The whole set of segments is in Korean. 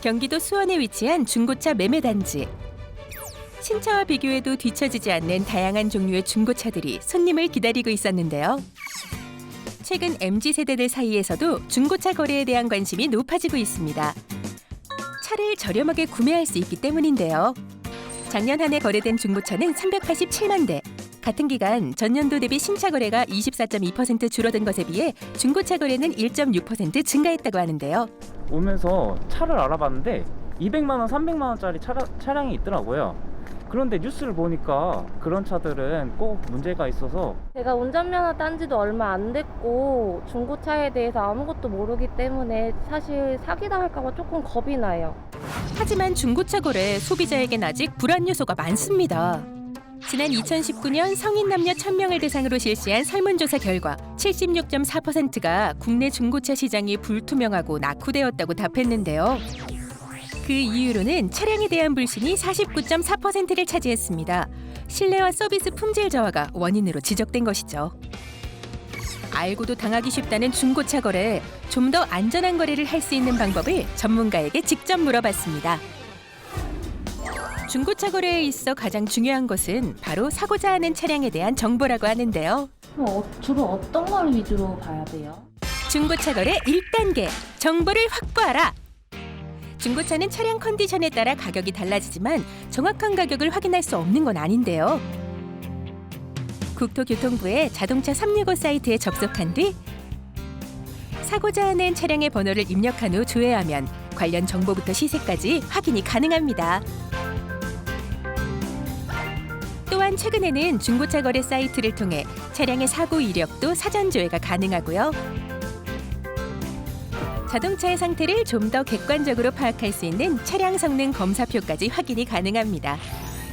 경기도 수원에 위치한 중고차 매매단지. 신차와 비교해도 뒤처지지 않는 다양한 종류의 중고차들이 손님을 기다리고 있었는데요. 최근 MZ세대들 사이에서도 중고차 거래에 대한 관심이 높아지고 있습니다. 차를 저렴하게 구매할 수 있기 때문인데요. 작년 한 해 거래된 중고차는 387만 대. 같은 기간 전년도 대비 신차 거래가 24.2% 줄어든 것에 비해 중고차 거래는 1.6% 증가했다고 하는데요. 오면서 차를 알아봤는데 200만 원, 300만 원짜리 차량이 있더라고요. 그런데 뉴스를 보니까 그런 차들은 꼭 문제가 있어서 제가 운전면허 딴 지도 얼마 안 됐고 중고차에 대해서 아무것도 모르기 때문에 사실 사기당할까 봐 조금 겁이 나요. 하지만 중고차 거래 소비자에겐 아직 불안 요소가 많습니다. 지난 2019년 성인 남녀 1000명을 대상으로 실시한 설문조사 결과 76.4%가 국내 중고차 시장이 불투명하고 낙후되었다고 답했는데요. 그 이유로는 차량에 대한 불신이 49.4%를 차지했습니다. 신뢰와 서비스 품질 저하가 원인으로 지적된 것이죠. 알고도 당하기 쉽다는 중고차 거래, 좀 더 안전한 거래를 할 수 있는 방법을 전문가에게 직접 물어봤습니다. 중고차 거래에 있어 가장 중요한 것은 바로 사고자 하는 차량에 대한 정보라고 하는데요. 주로 어떤 걸 위주로 봐야 돼요? 중고차 거래 1단계, 정보를 확보하라. 중고차는 차량 컨디션에 따라 가격이 달라지지만 정확한 가격을 확인할 수 없는 건 아닌데요. 국토교통부의 자동차 365 사이트에 접속한 뒤 사고자 하는 차량의 번호를 입력한 후 조회하면 관련 정보부터 시세까지 확인이 가능합니다. 또한 최근에는 중고차 거래 사이트를 통해 차량의 사고 이력도 사전 조회가 가능하고요. 자동차의 상태를 좀 더 객관적으로 파악할 수 있는 차량 성능 검사표까지 확인이 가능합니다.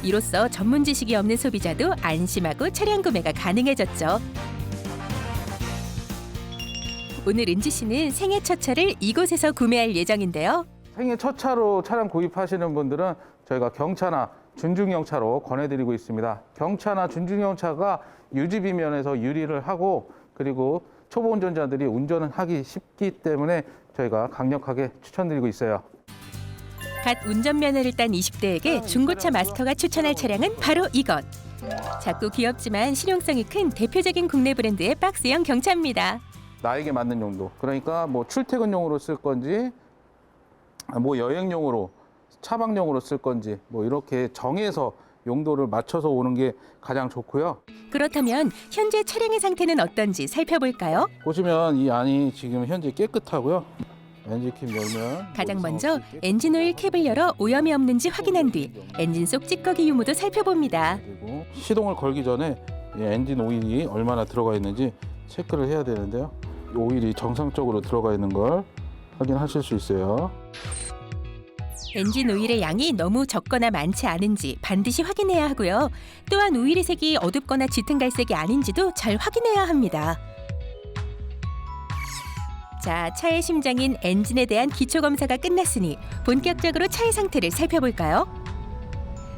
이로써 전문 지식이 없는 소비자도 안심하고 차량 구매가 가능해졌죠. 오늘 은지 씨는 생애 첫 차를 이곳에서 구매할 예정인데요. 생애 첫 차로 차량 구입하시는 분들은 저희가 경차나 준중형 차로 권해드리고 있습니다. 경차나 준중형 차가 유지비 면에서 유리를 하고 그리고 초보 운전자들이 운전을 하기 쉽기 때문에 저희가 강력하게 추천드리고 있어요. 갓 운전면허를 딴 20대에게 중고차 마스터가 추천할 차량은 바로 이것. 작고 귀엽지만 실용성이 큰 대표적인 국내 브랜드의 박스형 경차입니다. 나에게 맞는 용도. 그러니까 뭐 출퇴근용으로 쓸 건지 뭐 여행용으로 차박용으로 쓸 건지 뭐 이렇게 정해서 용도를 맞춰서 오는 게 가장 좋고요. 그렇다면 현재 차량의 상태는 어떤지 살펴볼까요? 보시면 이 안이 지금 현재 깨끗하고요. 엔진캡 열면 가장 먼저 엔진 오일 캡을 열어 오염이 없는지 확인한 뒤 엔진 속 찌꺼기 유무도 살펴봅니다. 그리고 시동을 걸기 전에 이 엔진 오일이 얼마나 들어가 있는지 체크를 해야 되는데요. 이 오일이 정상적으로 들어가 있는 걸 확인하실 수 있어요. 엔진 오일의 양이 너무 적거나 많지 않은지 반드시 확인해야 하고요. 또한 오일의 색이 어둡거나 짙은 갈색이 아닌지도 잘 확인해야 합니다. 자, 차의 심장인 엔진에 대한 기초 검사가 끝났으니 본격적으로 차의 상태를 살펴볼까요?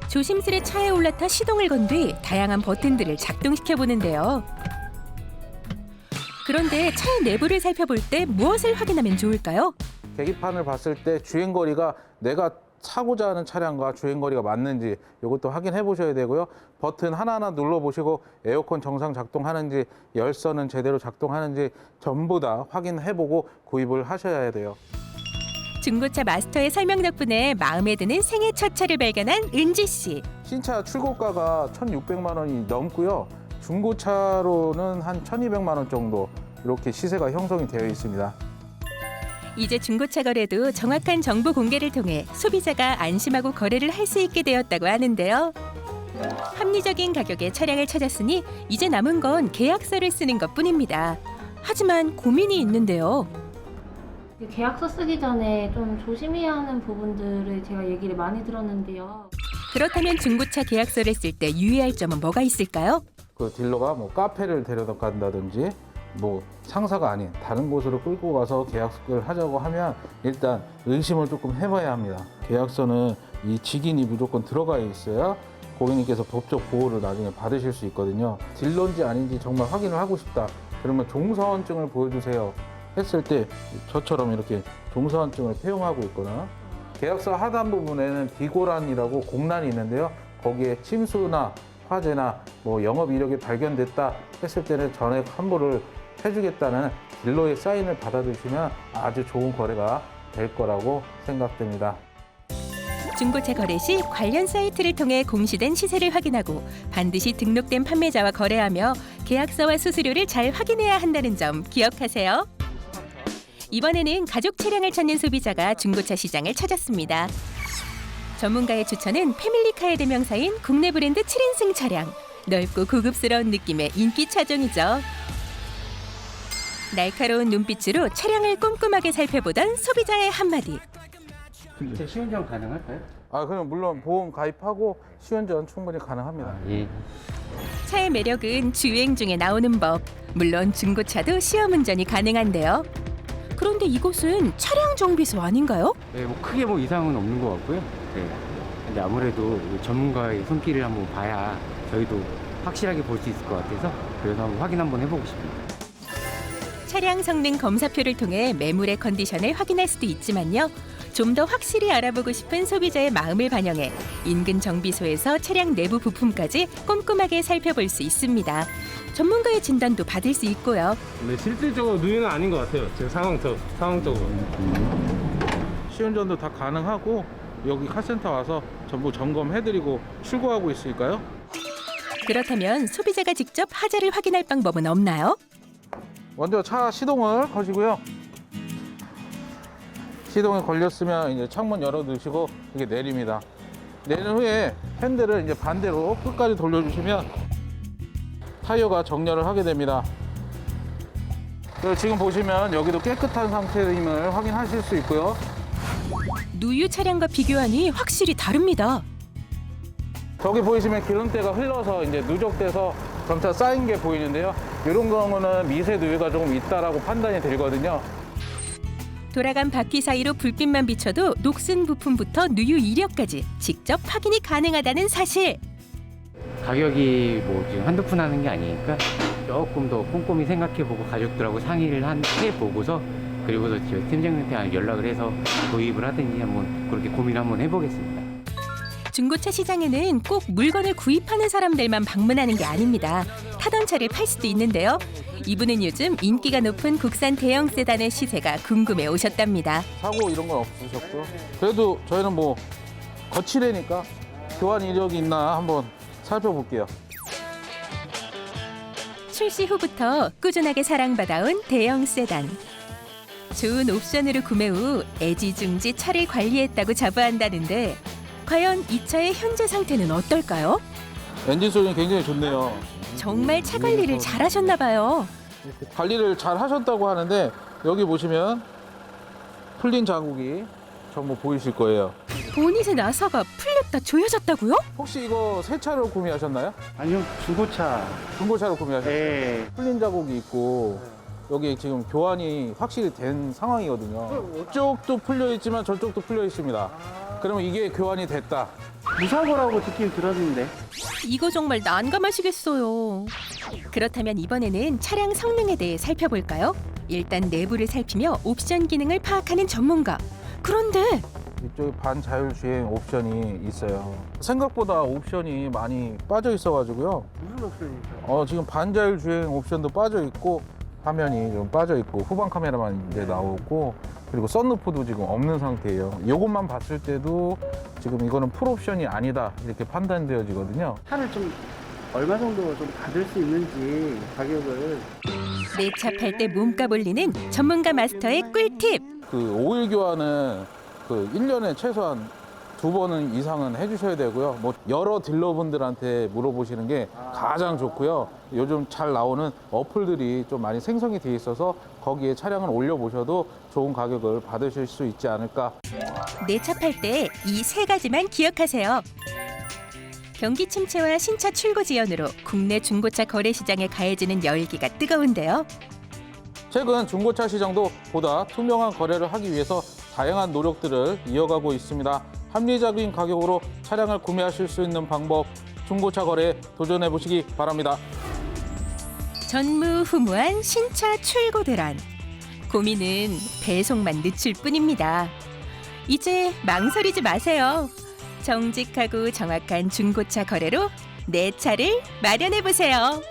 조심스레 차에 올라타 시동을 건 뒤 다양한 버튼들을 작동시켜 보는데요. 그런데 차의 내부를 살펴볼 때 무엇을 확인하면 좋을까요? 계기판을 봤을 때 주행거리가 내가 사고자 하는 차량과 주행거리가 맞는지 이것도 확인해 보셔야 되고요. 버튼 하나하나 눌러보시고 에어컨 정상 작동하는지 열선은 제대로 작동하는지 전부 다 확인해 보고 구입을 하셔야 돼요. 중고차 마스터의 설명 덕분에 마음에 드는 생애 첫 차를 발견한 은지 씨. 신차 출고가가 1,600만 원이 넘고요. 중고차로는 한 1,200만 원 정도 이렇게 시세가 형성이 되어 있습니다. 이제 중고차 거래도 정확한 정보 공개를 통해 소비자가 안심하고 거래를 할 수 있게 되었다고 하는데요. 합리적인 가격의 차량을 찾았으니 이제 남은 건 계약서를 쓰는 것뿐입니다. 하지만 고민이 있는데요. 계약서 쓰기 전에 좀 조심해야 하는 부분들을 제가 얘기를 많이 들었는데요. 그렇다면 중고차 계약서를 쓸 때 유의할 점은 뭐가 있을까요? 그 딜러가 뭐 카페를 데려다 간다든지 뭐 상사가 아닌 다른 곳으로 끌고 가서 계약을 하자고 하면 일단 의심을 조금 해봐야 합니다. 계약서는 이 직인이 무조건 들어가 있어야 고객님께서 법적 보호를 나중에 받으실 수 있거든요. 딜러인지 아닌지 정말 확인을 하고 싶다. 그러면 종사원증을 보여주세요. 했을 때 저처럼 이렇게 종사원증을 폐용하고 있거나 계약서 하단 부분에는 비고란이라고 공란이 있는데요. 거기에 침수나 화재나 뭐 영업 이력이 발견됐다 했을 때는 전액 환불을 해주겠다는 딜러의 사인을 받아두시면 아주 좋은 거래가 될 거라고 생각됩니다. 중고차 거래 시 관련 사이트를 통해 공시된 시세를 확인하고 반드시 등록된 판매자와 거래하며 계약서와 수수료를 잘 확인해야 한다는 점 기억하세요. 이번에는 가족 차량을 찾는 소비자가 중고차 시장을 찾았습니다. 전문가의 추천은 패밀리카의 대명사인 국내 브랜드 7인승 차량. 넓고 고급스러운 느낌의 인기 차종이죠. 날카로운 눈빛으로 차량을 꼼꼼하게 살펴보던 소비자의 한마디. 제 시운전 가능할까요? 그럼 물론 보험 가입하고 시운전 충분히 가능합니다. 예. 차의 매력은 주행 중에 나오는 법. 물론 중고차도 시험 운전이 가능한데요. 그런데 이곳은 차량 정비소 아닌가요? 네, 뭐 크게 뭐 이상은 없는 것 같고요. 네. 근데 아무래도 전문가의 손길을 한번 봐야 저희도 확실하게 볼 수 있을 것 같아서 그래서 한번 확인 한번 해보고 싶습니다. 차량 성능 검사표를 통해 매물의 컨디션을 확인할 수도 있지만요. 좀 더 확실히 알아보고 싶은 소비자의 마음을 반영해 인근 정비소에서 차량 내부 부품까지 꼼꼼하게 살펴볼 수 있습니다. 전문가의 진단도 받을 수 있고요. 근데 실질적으로 누유는 아닌 것 같아요. 지금 상황적으로. 시운전도 다 가능하고 여기 카센터 와서 전부 점검해드리고 출고하고 있으니까요. 그렇다면 소비자가 직접 하자를 확인할 방법은 없나요? 먼저 차 시동을 거시고요. 시동이 걸렸으면 이제 창문 열어 두시고 이게 내립니다. 내린 후에 핸들을 이제 반대로 끝까지 돌려주시면 타이어가 정렬을 하게 됩니다. 그리고 지금 보시면 여기도 깨끗한 상태임을 확인하실 수 있고요. 누유 차량과 비교하니 확실히 다릅니다. 저기 보이시면 기름때가 흘러서 이제 누적돼서 점차 쌓인 게 보이는데요. 이런 경우는 미세 누유가 조금 있다라고 판단이 들거든요. 돌아간 바퀴 사이로 불빛만 비춰도 녹슨 부품부터 누유 이력까지 직접 확인이 가능하다는 사실. 가격이 뭐 지금 한두 푼 하는 게 아니니까 조금 더 꼼꼼히 생각해보고 가족들하고 상의를 해보고서 그리고서 저희 팀장님한테 연락을 해서 도입을 하든지 한번 그렇게 고민을 한번 해보겠습니다. 중고차 시장에는 꼭 물건을 구입하는 사람들만 방문하는 게 아닙니다. 타던 차를 팔 수도 있는데요. 이분은 요즘 인기가 높은 국산 대형 세단의 시세가 궁금해 오셨답니다. 사고 이런 건 없으셨고 그래도 저희는 뭐 거치대니까 교환 이력이 있나 한번 살펴볼게요. 출시 후부터 꾸준하게 사랑받아온 대형 세단. 좋은 옵션으로 구매 후 애지중지 차를 관리했다고 자부한다는데 과연 이 차의 현재 상태는 어떨까요? 엔진 소리는 굉장히 좋네요. 정말 차 관리를 잘하셨나 봐요. 관리를 잘 하셨다고 하는데 여기 보시면 풀린 자국이 전부 보이실 거예요. 보닛의 나사가 풀렸다 조여졌다고요? 혹시 이거 새 차로 구매하셨나요? 아니요, 중고차. 중고차로 구매하셨나요? 네. 풀린 자국이 있고 여기 지금 교환이 확실히 된 상황이거든요. 이쪽도 풀려 있지만 저쪽도 풀려 있습니다. 그러면 이게 교환이 됐다. 무사고라고 듣긴 들었는데. 이거 정말 난감하시겠어요. 그렇다면 이번에는 차량 성능에 대해 살펴볼까요? 일단 내부를 살피며 옵션 기능을 파악하는 전문가. 그런데 이쪽에 반자율 주행 옵션이 있어요. 생각보다 옵션이 많이 빠져 있어가지고요. 무슨 옵션입니까? 지금 반자율 주행 옵션도 빠져 있고 화면이 좀 빠져 있고 후방 카메라만 이제 나오고 그리고 썬루프도 지금 없는 상태예요. 이것만 봤을 때도 지금 이거는 풀옵션이 아니다 이렇게 판단되어지거든요. 차를 좀 얼마 정도 좀 받을 수 있는지 가격을. 내 차 팔 때 몸값 올리는 전문가 마스터의 꿀팁. 그 오일 교환은 그 1년에 최소한 2번은 이상은 해주셔야 되고요. 뭐 여러 딜러분들한테 물어보시는 게 가장 좋고요. 요즘 잘 나오는 어플들이 좀 많이 생성이 돼 있어서 거기에 차량을 올려보셔도 좋은 가격을 받으실 수 있지 않을까. 내 차 팔 때 이 세 가지만 기억하세요. 경기 침체와 신차 출고 지연으로 국내 중고차 거래 시장에 가해지는 열기가 뜨거운데요. 최근 중고차 시장도 보다 투명한 거래를 하기 위해서 다양한 노력들을 이어가고 있습니다. 합리적인 가격으로 차량을 구매하실 수 있는 방법, 중고차 거래에 도전해 보시기 바랍니다. 전무후무한 신차 출고 대란. 고민은 배송만 늦출 뿐입니다. 이제 망설이지 마세요. 정직하고 정확한 중고차 거래로 내 차를 마련해 보세요.